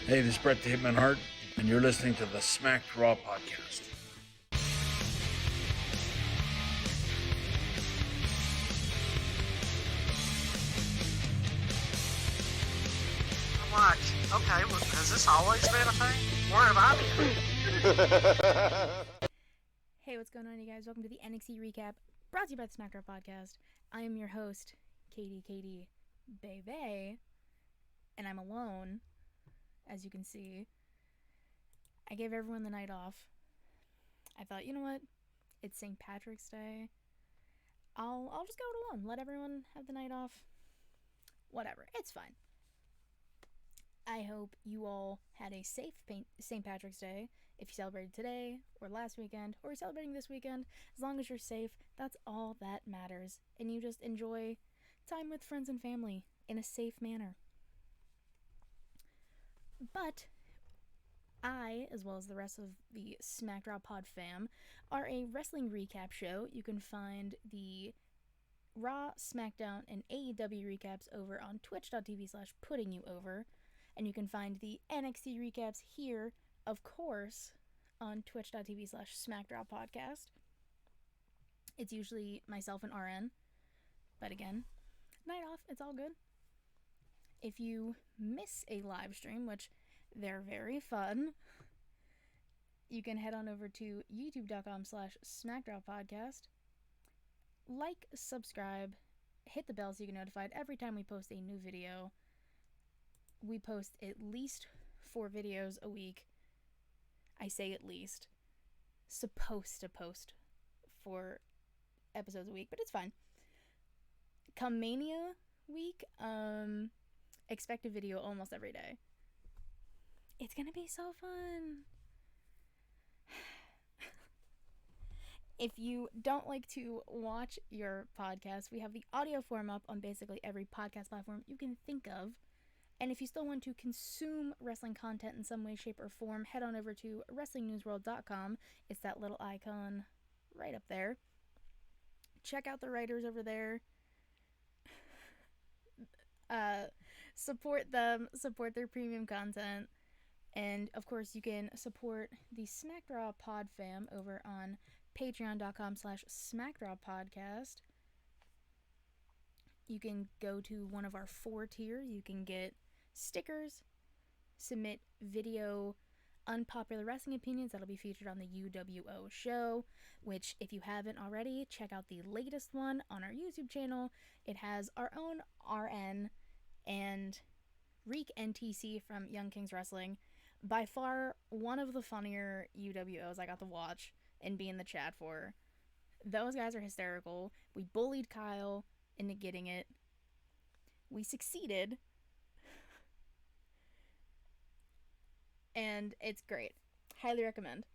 Hey, this is Brett the Hitman Hart, and you're listening to the Smacked Raw podcast. What? Okay, well, has this always been a thing? Where have I been? Hey, what's going on, you guys? Welcome to the NXT recap, brought to you by the Smacked Raw podcast. I am your host, Katie Bebe, and I'm alone, as you can see. I gave everyone the night off. I thought, you know what? It's St. Patrick's Day. I'll just go it alone. Let everyone have the night off. Whatever. It's fine. I hope you all had a safe St. Patrick's Day. If you celebrated today, or last weekend, or you're celebrating this weekend, as long as you're safe, that's all that matters. And you just enjoy time with friends and family in a safe manner. But I, as well as the rest of the Smacked Raw Pod fam, are a wrestling recap show. You can find the Raw, SmackDown, and AEW recaps over on twitch.tv/puttingyouover. And you can find the NXT recaps here, of course, on twitch.tv/SmackDrawPodcast. It's usually myself and RN. But again, night off, it's all good. If you miss a live stream, which they're very fun, you can head on over to youtube.com/SmackDrawPodcast. Like, subscribe, hit the bell so you get notified every time we post a new video. We post at least 4 videos a week. I say at least. Supposed to post 4 episodes a week, but it's fine. Come Mania week, expect a video almost every day. It's gonna be so fun. If you don't like to watch your podcast, we have the audio form up on basically every podcast platform you can think of. And if you still want to consume wrestling content in some way, shape, or form, head on over to WrestlingNewsWorld.com. It's that little icon right up there. Check out the writers over there. Support them. Support their premium content. And, of course, you can support the Smacked Raw Pod fam over on patreon.com/SmackDrawPodcast. You can go to one of our 4 tiers. You can get stickers, submit video unpopular wrestling opinions that'll be featured on the UWO show, which, if you haven't already, check out the latest one on our YouTube channel. It has our own RN and Reek NTC from Young Kings Wrestling. By far, one of the funnier UWOs I got to watch and be in the chat for. Those guys are hysterical. We bullied Kyle into getting it. We succeeded. And it's great. Highly recommend.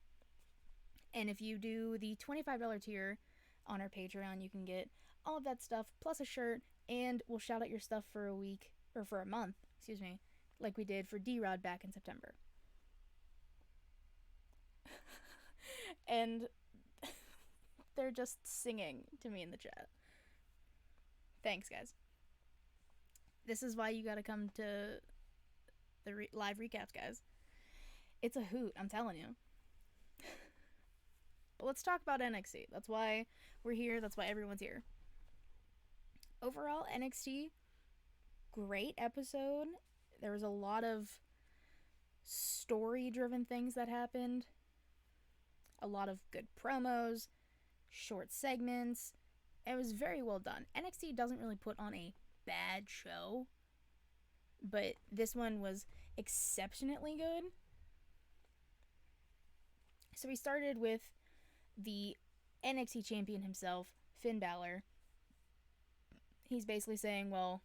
And if you do the $25 tier on our Patreon, you can get all of that stuff, plus a shirt, and we'll shout out your stuff for a week, or for a month, like we did for D-Rod back in September. And they're just singing to me in the chat. Thanks, guys. This is why you gotta come to the live recaps, guys. It's a hoot, I'm telling you. But let's talk about NXT. That's why we're here. That's why everyone's here. Overall, NXT, great episode. There was a lot of story-driven things that happened. A lot of good promos, short segments. It was very well done. NXT doesn't really put on a bad show, but this one was exceptionally good. So we started with the NXT champion himself, Finn Balor. He's basically saying, well,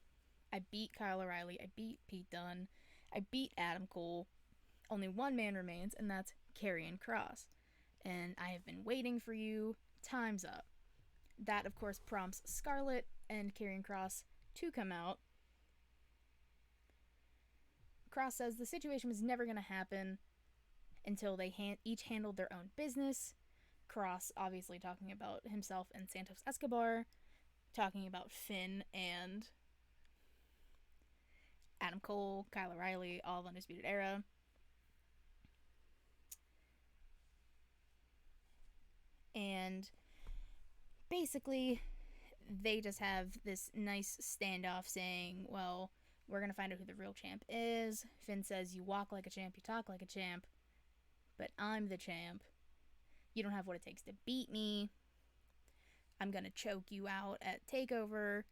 I beat Kyle O'Reilly, I beat Pete Dunne, I beat Adam Cole. Only one man remains, and that's Karrion Kross. And I have been waiting for you. Time's up. That, of course, prompts Scarlett and Karrion Kross to come out. Kross says the situation was never going to happen until they each handled their own business. Kross obviously talking about himself and Santos Escobar, talking about Finn and Adam Cole, Kyle O'Reilly, all of Undisputed Era. And basically, they just have this nice standoff saying, well, we're going to find out who the real champ is. Finn says, you walk like a champ, you talk like a champ, but I'm the champ. You don't have what it takes to beat me. I'm going to choke you out at TakeOver.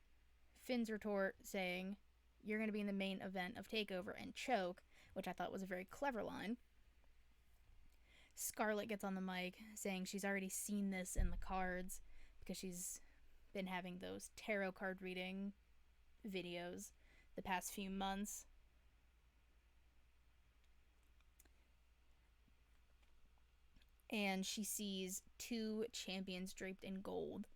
Finn's retort saying, you're going to be in the main event of TakeOver and choke, which I thought was a very clever line. Scarlett gets on the mic saying she's already seen this in the cards because she's been having those tarot card reading videos the past few months. And she sees 2 champions draped in gold.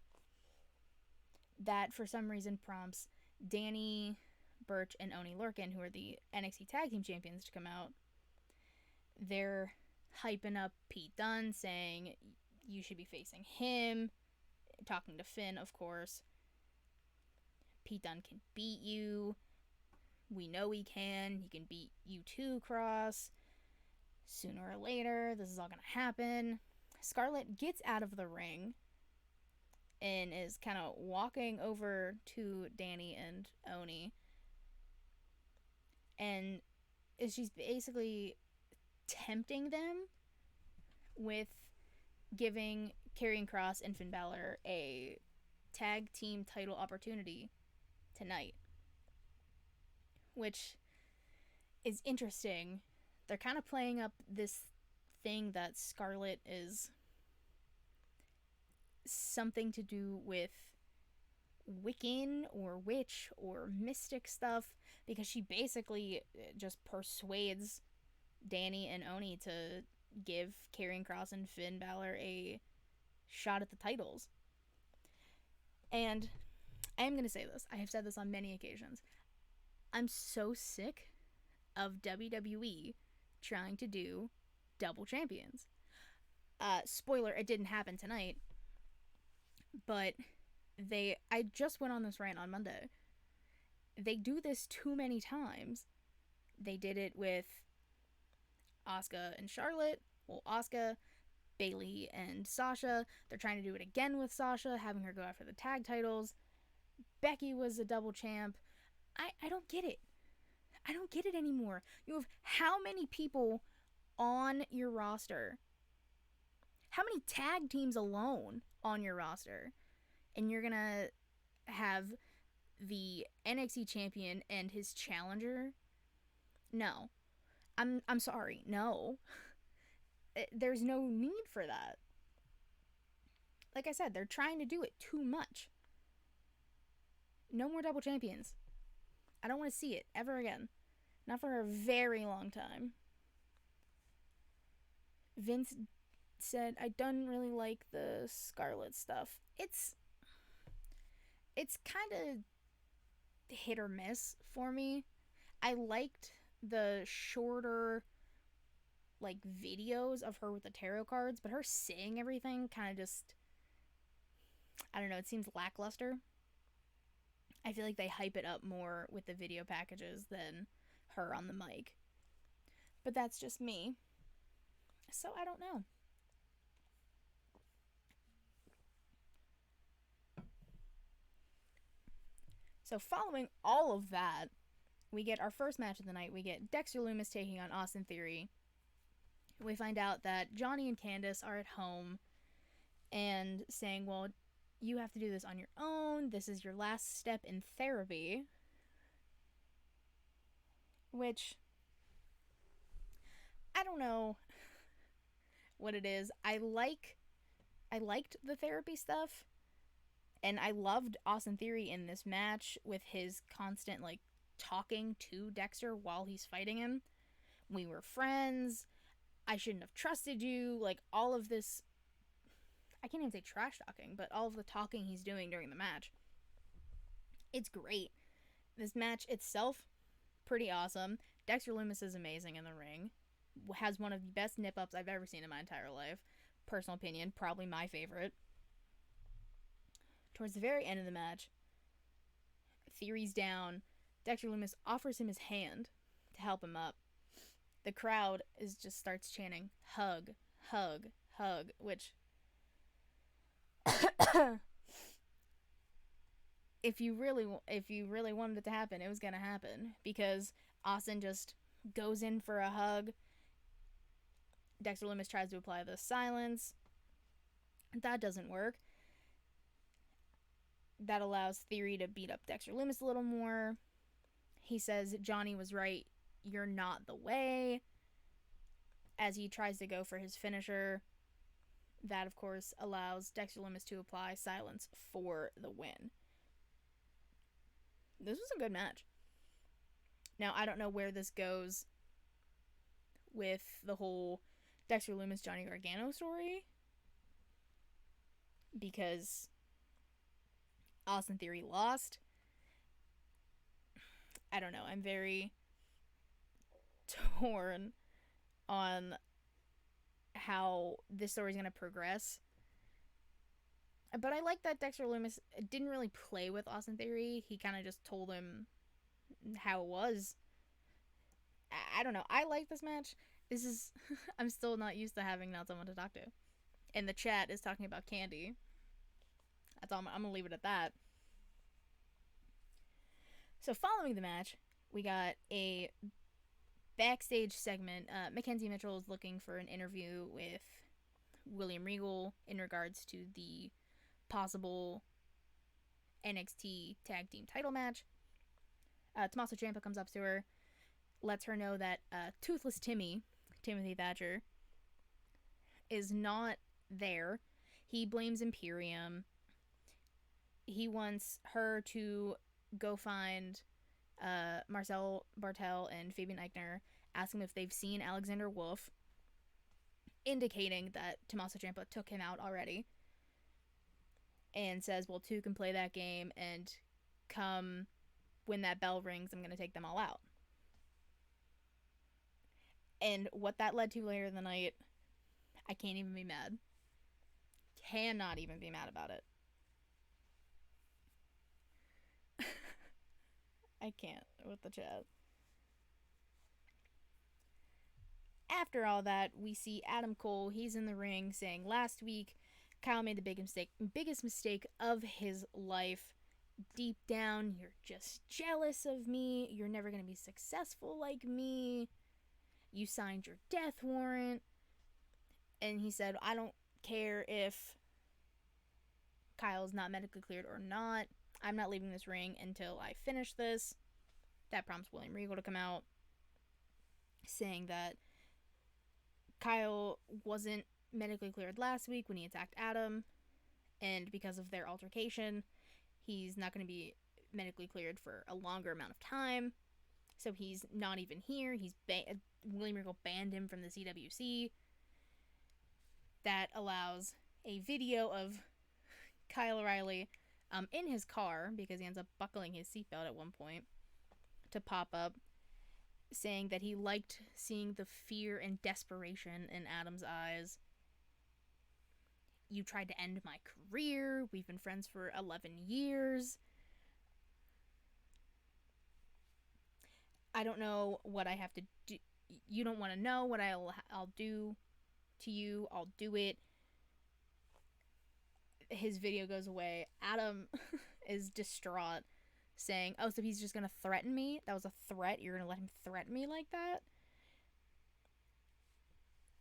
That, for some reason, prompts Danny Burch and Oney Lorcan, who are the NXT Tag Team Champions, to come out. They're hyping up Pete Dunne, saying you should be facing him. Talking to Finn, of course. Pete Dunne can beat you. We know he can. He can beat you too, Cross. Sooner or later, this is all going to happen. Scarlett gets out of the ring and is kind of walking over to Danny and Oney. And she's basically tempting them with giving Karrion Kross and Finn Balor a tag team title opportunity tonight. Which is interesting. They're kind of playing up this thing that Scarlett is something to do with Wiccan or witch or mystic stuff, because she basically just persuades Danny and Oney to give Karrion Kross and Finn Balor a shot at the titles. And I am going to say this. I have said this on many occasions. I'm so sick of WWE trying to do double champions. Spoiler, it didn't happen tonight. But I just went on this rant on Monday. They do this too many times. They did it with Asuka and Charlotte. Well, Asuka, Bayley, and Sasha. They're trying to do it again with Sasha, having her go after the tag titles. Becky was a double champ. I don't get it. I don't get it anymore. You have how many people on your roster? How many tag teams alone on your roster? And you're gonna have the NXT champion and his challenger? No. I'm sorry. No. There's no need for that. Like I said, they're trying to do it too much. No more double champions. I don't want to see it ever again. Not for a very long time. Vince said, I don't really like the Scarlet stuff. It's kind of hit or miss for me. I liked the shorter, like, videos of her with the tarot cards, but her saying everything kind of just, I don't know, it seems lackluster. I feel like they hype it up more with the video packages than her on the mic. But that's just me. So I don't know. So following all of that, we get our first match of the night. We get Dexter Lumis taking on Austin Theory. We find out that Johnny and Candace are at home and saying, well, you have to do this on your own. This is your last step in therapy. Which, I don't know what it is. I liked the therapy stuff. And I loved Austin Theory in this match with his constant, like, talking to Dexter while he's fighting him. We were friends. I shouldn't have trusted you. Like, all of this, I can't even say trash talking, but all of the talking he's doing during the match. It's great. This match itself, pretty awesome. Dexter Lumis is amazing in the ring. Has one of the best nip-ups I've ever seen in my entire life. Personal opinion, probably my favorite. Towards the very end of the match, Theory's down. Dexter Lumis offers him his hand to help him up. The crowd just starts chanting, hug, hug, hug, which if you really wanted it to happen, it was gonna happen, because Austin just goes in for a hug. Dexter Lumis tries to apply the silence. That doesn't work. That allows Theory to beat up Dexter Lumis a little more. He says Johnny was right, you're not the way, as he tries to go for his finisher. That, of course, allows Dexter Lumis to apply silence for the win. This was a good match. Now, I don't know where this goes with the whole Dexter Lumis Johnny Gargano story, because Austin Theory lost. I don't know. I'm very torn on how this story is going to progress. But I like that Dexter Lumis didn't really play with Austin Theory. He kind of just told him how it was. I don't know. I like this match. This is... I'm still not used to having not someone to talk to. And the chat is talking about Candy. That's all. I'm going to leave it at that. So following the match, we got a backstage segment. Mackenzie Mitchell is looking for an interview with William Regal in regards to the possible NXT tag team title match. Tommaso Ciampa comes up to her, lets her know that Toothless Timothy Thatcher, is not there. He blames Imperium. He wants her to go find Marcel Bartel and Fabian Eichner, ask them if they've seen Alexander Wolf, indicating that Tommaso Ciampa took him out already, and says, well, two can play that game, and come when that bell rings, I'm going to take them all out. And what that led to later in the night, I can't even be mad. Cannot even be mad about it. I can't with the chat. After all that, we see Adam Cole. He's in the ring saying, last week, Kyle made the biggest mistake of his life. Deep down, you're just jealous of me. You're never going to be successful like me. You signed your death warrant. And he said, I don't care if Kyle's not medically cleared or not. I'm not leaving this ring until I finish this. That prompts William Regal to come out, saying that Kyle wasn't medically cleared last week when he attacked Adam, and because of their altercation, he's not going to be medically cleared for a longer amount of time. So he's not even here. William Regal banned him from the CWC. That allows a video of Kyle O'Reilly in his car, because he ends up buckling his seatbelt at one point, to pop up, saying that he liked seeing the fear and desperation in Adam's eyes. You tried to end my career. We've been friends for 11 years. I don't know what I have to do. You don't want to know what I'll do to you. I'll do it. His video goes away. Adam is distraught, saying, oh, so he's just going to threaten me? That was a threat? You're going to let him threaten me like that?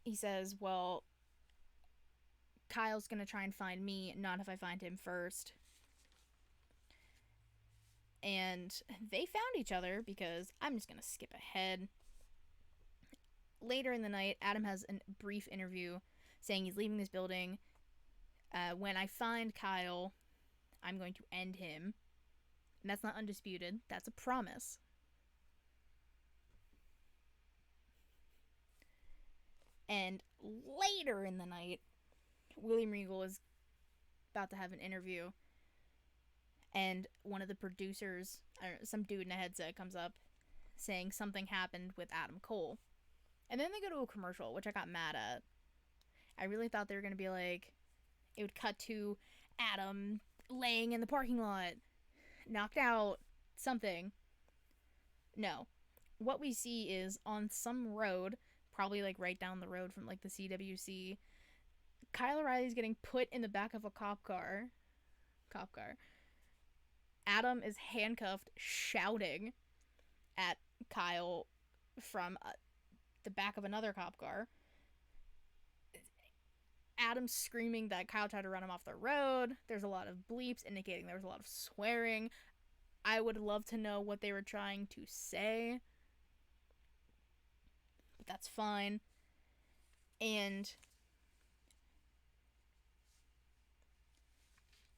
He says, well, Kyle's going to try and find me, not if I find him first. And they found each other, because I'm just going to skip ahead. Later in the night, Adam has a brief interview saying he's leaving this building. When I find Kyle, I'm going to end him. And that's not undisputed. That's a promise. And later in the night, William Regal is about to have an interview, and one of the producers, some dude in a headset, comes up saying something happened with Adam Cole. And then they go to a commercial, which I got mad at. I really thought they were going to be like, it would cut to Adam laying in the parking lot, knocked out, something. No. What we see is on some road, probably like right down the road from like the CWC, Kyle O'Reilly's getting put in the back of a cop car. Adam is handcuffed, shouting at Kyle from the back of another cop car. Adam's screaming that Kyle tried to run him off the road. There's a lot of bleeps indicating there was a lot of swearing. I would love to know what they were trying to say, but that's fine. And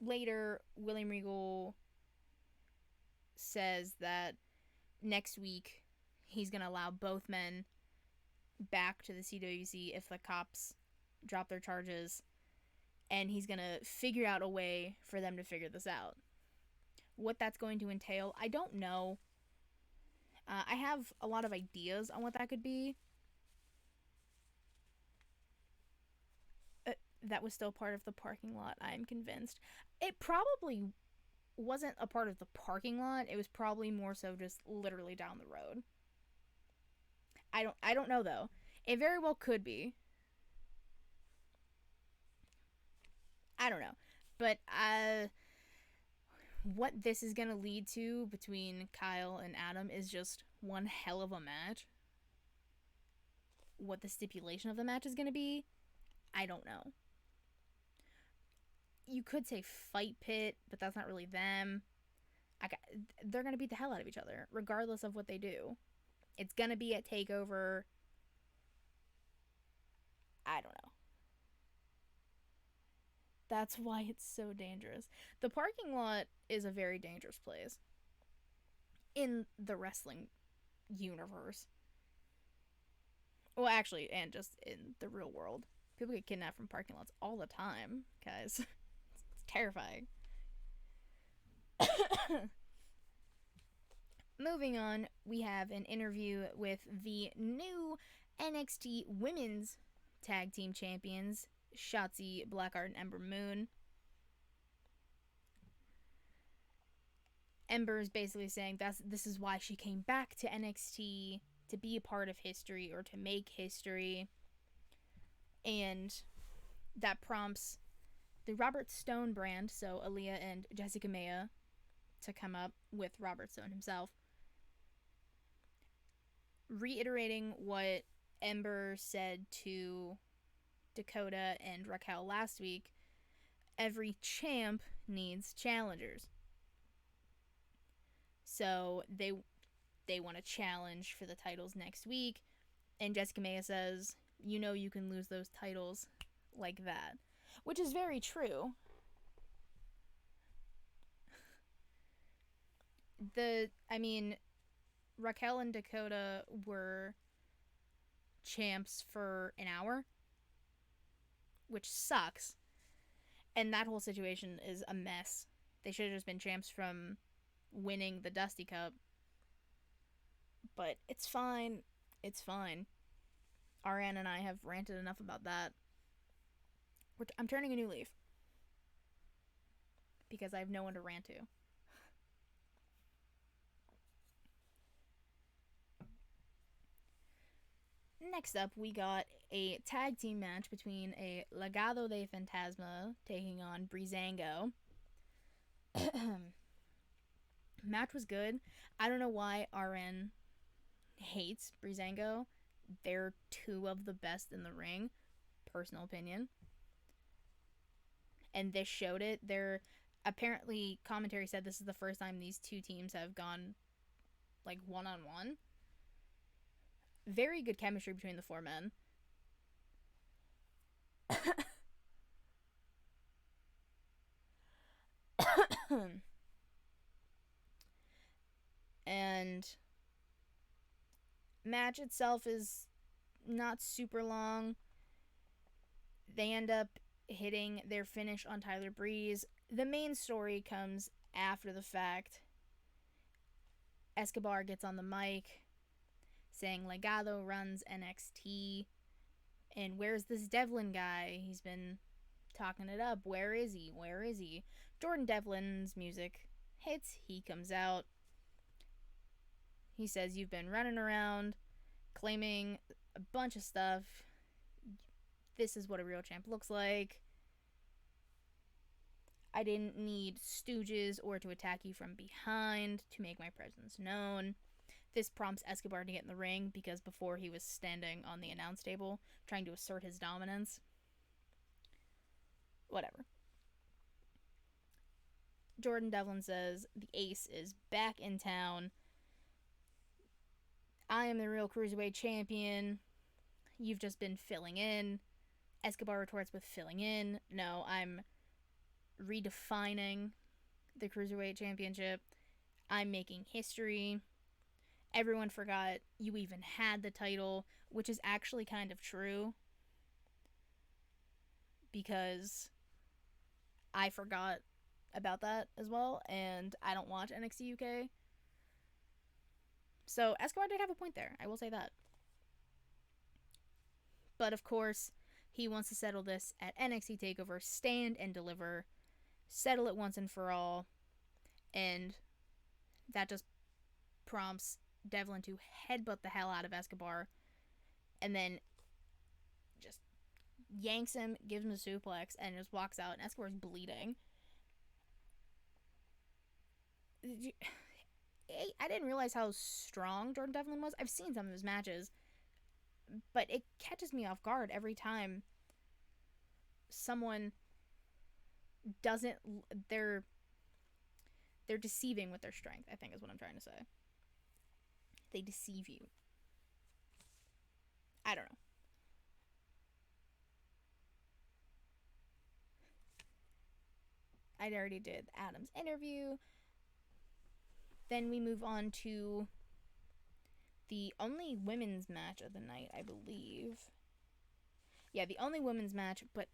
later, William Regal says that next week he's going to allow both men back to the CWC if the cops drop their charges, and he's going to figure out a way for them to figure this out. What that's going to entail, I don't know. I have a lot of ideas on what that could be. That was still part of the parking lot, I'm convinced. It probably wasn't a part of the parking lot. It was probably more so just literally down the road. I don't know, though. It very well could be. I don't know. But what this is going to lead to between Kyle and Adam is just one hell of a match. What the stipulation of the match is going to be, I don't know. You could say fight pit, but that's not really them. They're going to beat the hell out of each other, regardless of what they do. It's going to be at TakeOver. I don't know. That's why it's so dangerous. The parking lot is a very dangerous place in the wrestling universe. Well, actually, and just in the real world. People get kidnapped from parking lots all the time, guys. It's terrifying. Moving on, we have an interview with the new NXT Women's Tag Team Champions, Shotzi Blackheart and Ember Moon. Ember is basically saying this is why she came back to NXT, to be a part of history or to make history. And that prompts the Robert Stone brand, so Aaliyah and Jessica Maya, to come up with Robert Stone himself, reiterating what Ember said to Dakota and Raquel last week. Every champ needs challengers. So they want to challenge for the titles next week, and Jessica Maya says, you know, you can lose those titles like that, which is very true. Raquel and Dakota were champs for an hour, which sucks, and that whole situation is a mess. They should have just been champs from winning the Dusty Cup, but it's fine. It's fine. RN and I have ranted enough about that. I'm turning a new leaf because I have no one to rant to. Next up, we got a tag team match between a Legado de Fantasma taking on Breezango. Match was good. I don't know why RN hates Breezango. They're two of the best in the ring. Personal opinion. And this showed it. Apparently, commentary said this is the first time these two teams have gone, like, one-on-one. Very good chemistry between the four men. And match itself is not super long. They end up hitting their finish on Tyler Breeze. The main story comes after the fact. Escobar gets on the mic saying Legado runs NXT, and where's this Devlin guy? He's been talking it up. Where is he? Where is he? Jordan Devlin's music hits. He comes out. He says, you've been running around claiming a bunch of stuff. this is what a real champ looks like. I didn't need stooges or to attack you from behind to make my presence known. This prompts Escobar to get in the ring because before he was standing on the announce table trying to assert his dominance. Whatever. Jordan Devlin says the ace is back in town. I am the real cruiserweight champion. You've just been filling in. Escobar retorts with filling in. No, I'm redefining the cruiserweight championship. I'm making history. Everyone forgot you even had the title, which is actually kind of true. Because I forgot about that as well, and I don't watch NXT UK. So Escobar did have a point there, I will say that. But of course, he wants to settle this at NXT TakeOver, stand and deliver, settle it once and for all, and that just prompts Devlin to headbutt the hell out of Escobar, and then just yanks him, gives him a suplex, and just walks out, and Escobar's bleeding. I didn't realize how strong Jordan Devlin was. I've seen some of his matches, but it catches me off guard every time someone doesn't... They're deceiving with their strength, I think is what I'm trying to say. They deceive you. I don't know. I already did Adam's interview. Then we move on to the only women's match of the night, I believe. Yeah, the only women's match, but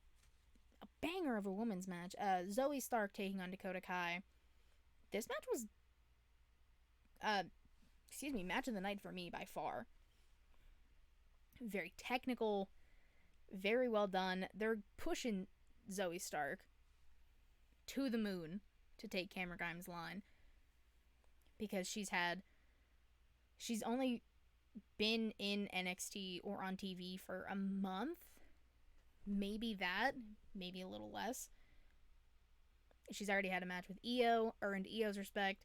a banger of a women's match. Zoe Stark taking on Dakota Kai. This match was, match of the night for me by far. Very technical, very well done. They're pushing Zoe Stark to the moon to take Cameron Grimes' line. Because she's only been in NXT or on TV for a month. Maybe that. Maybe a little less. She's already had a match with Io, earned Io's respect,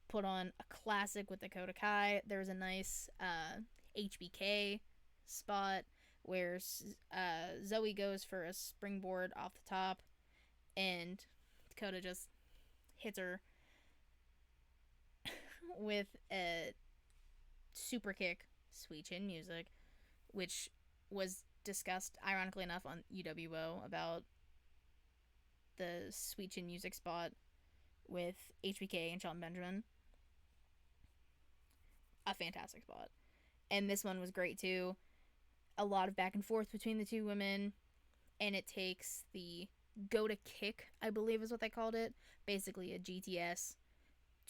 put on a classic with Dakota Kai. There was a nice HBK spot where Zoe goes for a springboard off the top, and Dakota just hits her with a super kick, sweet chin music, which was discussed, ironically enough, on UWO about the sweet chin music spot with HBK and Shelton Benjamin. A fantastic spot. And this one was great too. A lot of back and forth between the two women, and it takes the go to kick, I believe is what they called it, basically a GTS,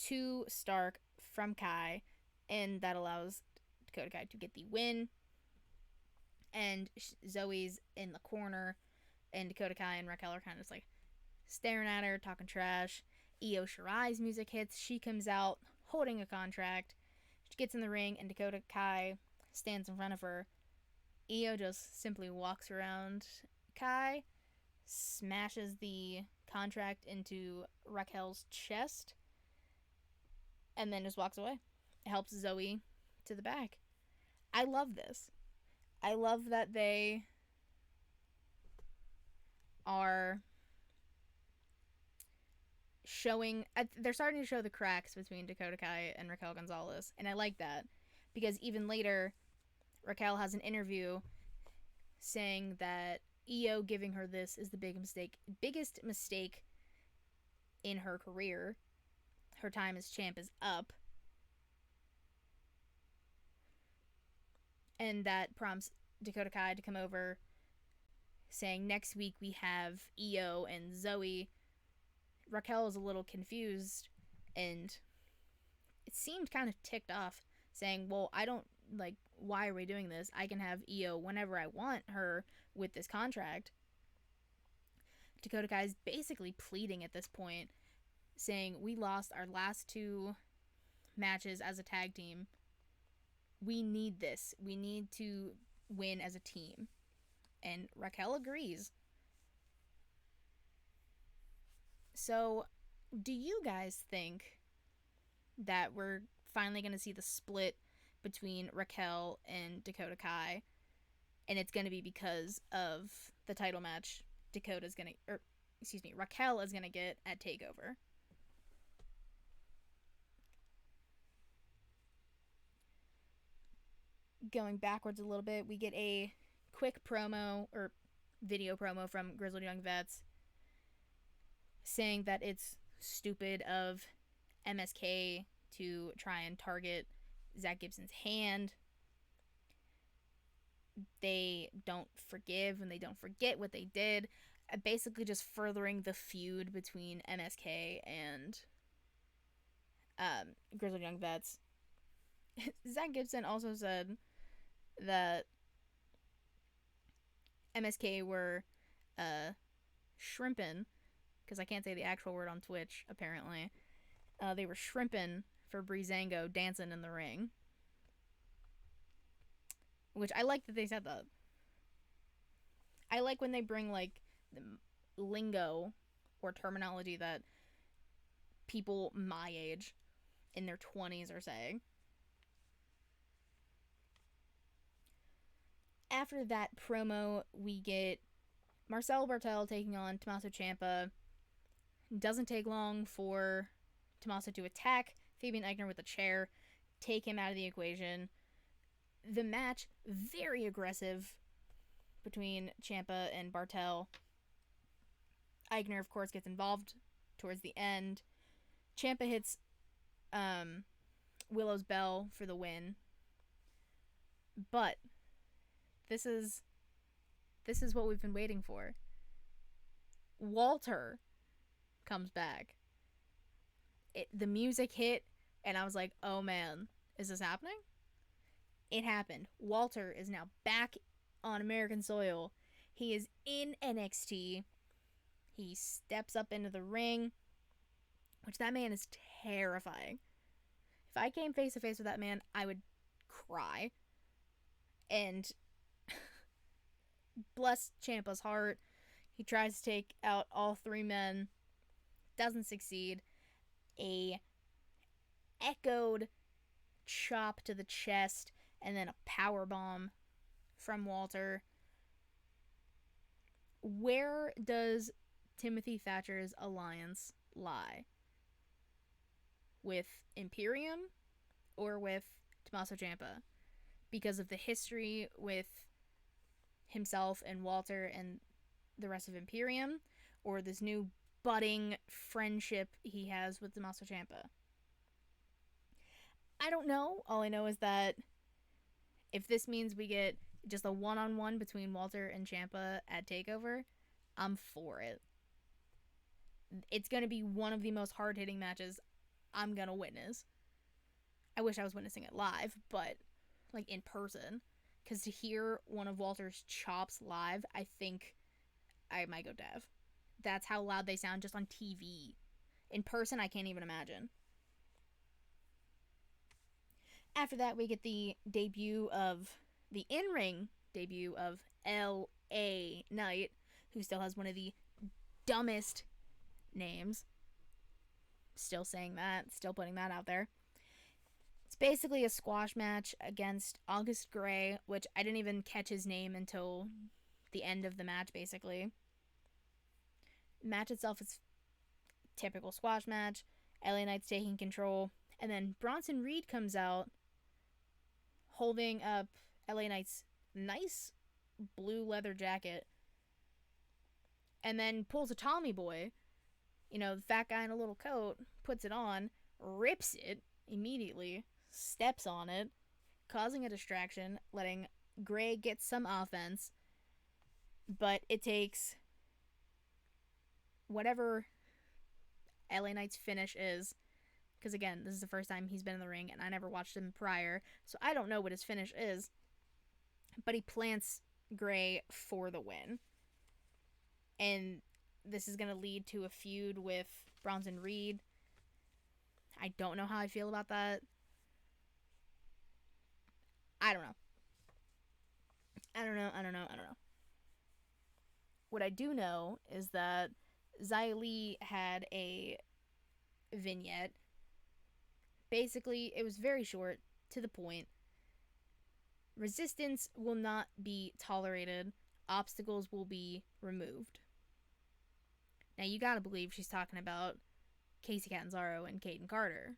to Stark from Kai, and that allows Dakota Kai to get the win. And Zoe's in the corner, and Dakota Kai and Raquel are kind of just like staring at her, talking trash. Io Shirai's music hits. She comes out holding a contract. She gets in the ring, and Dakota Kai stands in front of her. Io just simply walks around Kai, smashes the contract into Raquel's chest, and then just walks away. It helps Zoe to the back. I love this. I love that they are showing... They're starting to show the cracks between Dakota Kai and Raquel Gonzalez, and I like that. Because even later, Raquel has an interview saying that Io giving her this is the biggest mistake in her career. Her time as champ is up. And that prompts Dakota Kai to come over, saying next week we have Io and Zoe. Raquel is a little confused, and it seemed kind of ticked off, saying, well, I don't, why are we doing this? I can have Io whenever I want her with this contract. Dakota Kai's basically pleading at this point, saying, we lost our last 2 matches as a tag team. We need this. We need to win as a team. And Raquel agrees. So, do you guys think that we're finally going to see the split between Raquel and Dakota Kai? And it's going to be because of the title match Raquel is going to get at TakeOver. Going backwards a little bit, we get a quick promo or video promo from Grizzled Young Vets saying that it's stupid of MSK to try and target Zach Gibson's hand. They don't forgive and they don't forget what they did. Basically just furthering the feud between MSK and Grizzled Young Vets. Zach Gibson also said that MSK were shrimping, because I can't say the actual word on Twitch, apparently. They were shrimping for Breezango dancing in the ring. Which I like that they said that. I like when they bring, like, the lingo or terminology that people my age in their 20s are saying. After that promo, we get Marcelo Bartel taking on Tommaso Ciampa. Doesn't take long for Tommaso to attack Fabian Aichner with a chair, take him out of the equation. The match, very aggressive between Ciampa and Bartel. Aichner, of course, gets involved towards the end. Ciampa hits Willow's Bell for the win. But this is what we've been waiting for. Walter comes back. The music hit, and I was like, oh man, is this happening? It happened. Walter is now back on American soil. He is in NXT. He steps up into the ring, which that man is terrifying. If I came face to face with that man, I would cry. And bless Ciampa's heart, he tries to take out all three men, doesn't succeed. A echoed chop to the chest, and then a power bomb from Walter. Where does Timothy Thatcher's alliance lie? With Imperium or with Tommaso Ciampa? Because of the history with himself and Walter and the rest of Imperium, or this new budding friendship he has with Tommaso Ciampa? I don't know. All I know is that if this means we get just a one-on-one between Walter and Ciampa at TakeOver, I'm for it. It's going to be one of the most hard-hitting matches I'm going to witness. I wish I was witnessing it live, but, like, in person. Because to hear one of Walter's chops live, I think I might go deaf. That's how loud they sound just on TV. In person, I can't even imagine. After that, we get the in-ring debut of L.A. Knight, who still has one of the dumbest names. Still saying that, still putting that out there. It's basically a squash match against August Gray, which I didn't even catch his name until the end of the match, basically. Match itself is typical squash match. LA Knight's taking control. And then Bronson Reed comes out holding up LA Knight's nice blue leather jacket. And then pulls a Tommy Boy. You know, the fat guy in a little coat, puts it on, rips it immediately, steps on it, causing a distraction, letting Gray get some offense. But it takes whatever LA Knight's finish is, because again, this is the first time he's been in the ring, and I never watched him prior, so I don't know what his finish is. But he plants Gray for the win. And this is going to lead to a feud with Bronson Reed. I don't know how I feel about that. I don't know. what I do know is that Xia Li had a vignette. Basically, it was very short, to the point. Resistance will not be tolerated. Obstacles will be removed. Now, you gotta believe she's talking about Casey Catanzaro and Caden Carter.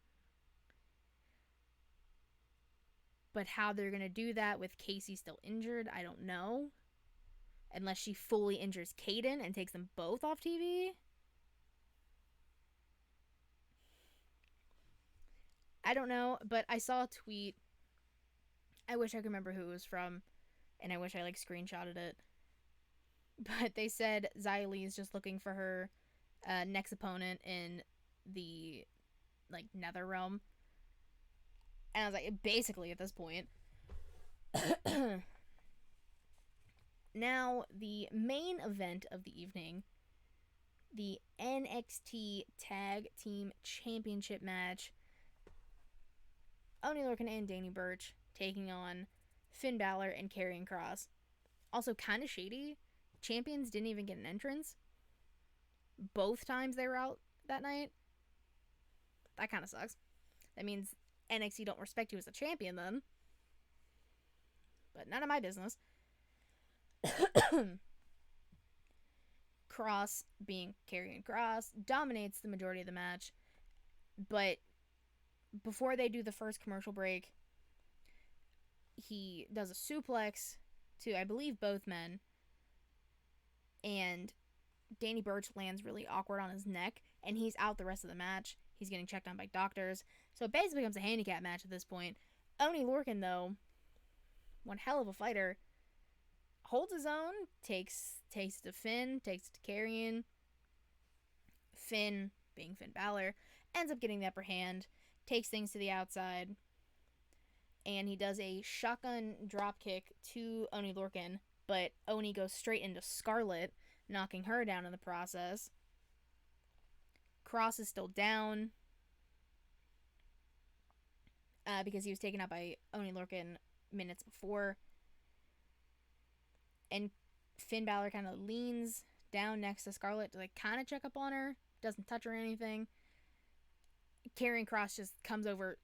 But how they're gonna do that with Casey still injured, I don't know. Unless she fully injures Caden and takes them both off TV. I don't know, but I saw a tweet. I wish I could remember who it was from, and I wish I screenshotted it. But they said Xia Li is just looking for her next opponent in the Nether Realm. And I was like, basically at this point. Now, the main event of the evening, the NXT Tag Team Championship match. Oney Lorcan and Danny Burch taking on Finn Balor and Karrion Kross. Also, kind of shady. Champions didn't even get an entrance. Both times they were out that night. That kind of sucks. That means NXT don't respect you as a champion then. But none of my business. Kross, being Karrion Kross, dominates the majority of the match. But before they do the first commercial break, he does a suplex to, I believe, both men. And Danny Burch lands really awkward on his neck, and he's out the rest of the match. He's getting checked on by doctors. So it basically becomes a handicap match at this point. Oney Lorcan, though, one hell of a fighter, holds his own, takes it to Finn, takes it to Karrion. Finn, being Finn Balor, ends up getting the upper hand, takes things to the outside, and he does a shotgun dropkick to Oney Lorcan, but Oney goes straight into Scarlett, knocking her down in the process. Kross is still down because he was taken out by Oney Lorcan minutes before. And Finn Balor kind of leans down next to Scarlett to kind of check up on her. Doesn't touch her or anything. Karrion Kross just comes over,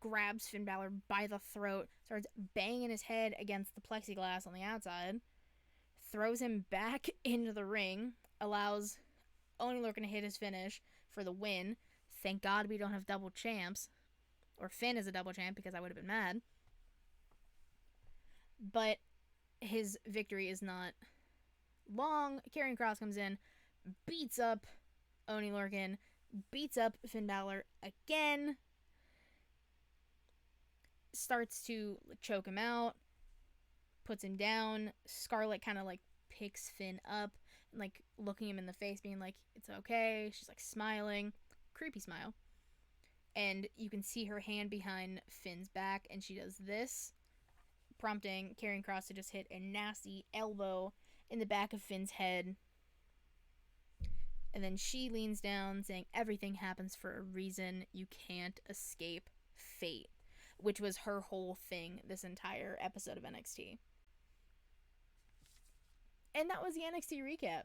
grabs Finn Balor by the throat, starts banging his head against the plexiglass on the outside, throws him back into the ring, allows Oney Lorcan to hit his finish for the win. Thank God we don't have double champs. Or Finn is a double champ, because I would have been mad. But his victory is not long. Karrion Kross comes in, beats up Oney Lorcan, beats up Finn Balor again, starts to choke him out, puts him down. Scarlett kind of picks Finn up and looking him in the face, being like, it's okay. She's smiling, creepy smile, and you can see her hand behind Finn's back, and she does this, prompting Karrion Kross to just hit a nasty elbow in the back of Finn's head. And then she leans down, saying, everything happens for a reason. You can't escape fate. Which was her whole thing this entire episode of NXT. And that was the NXT recap.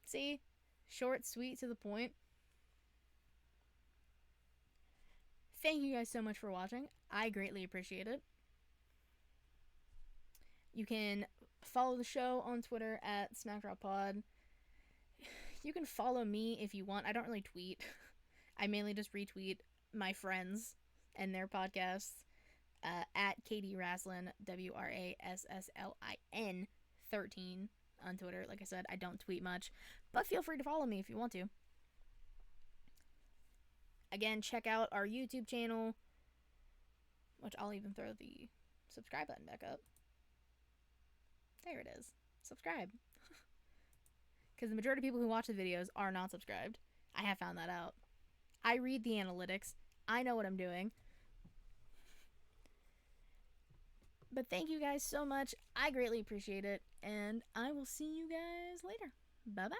See? Short, sweet, to the point. Thank you guys so much for watching. I greatly appreciate it. You can follow the show on Twitter at SmackDropPod. You can follow me if you want. I don't really tweet. I mainly just retweet my friends and their podcasts. At Katie Raslin, WRASSLIN 13 on Twitter. Like I said, I don't tweet much, but feel free to follow me if you want to. Again, check out our YouTube channel, which I'll even throw the subscribe button back up. There it is. Subscribe. Because the majority of people who watch the videos are not subscribed. I have found that out. I read the analytics. I know what I'm doing. But thank you guys so much. I greatly appreciate it. And I will see you guys later. Bye-bye.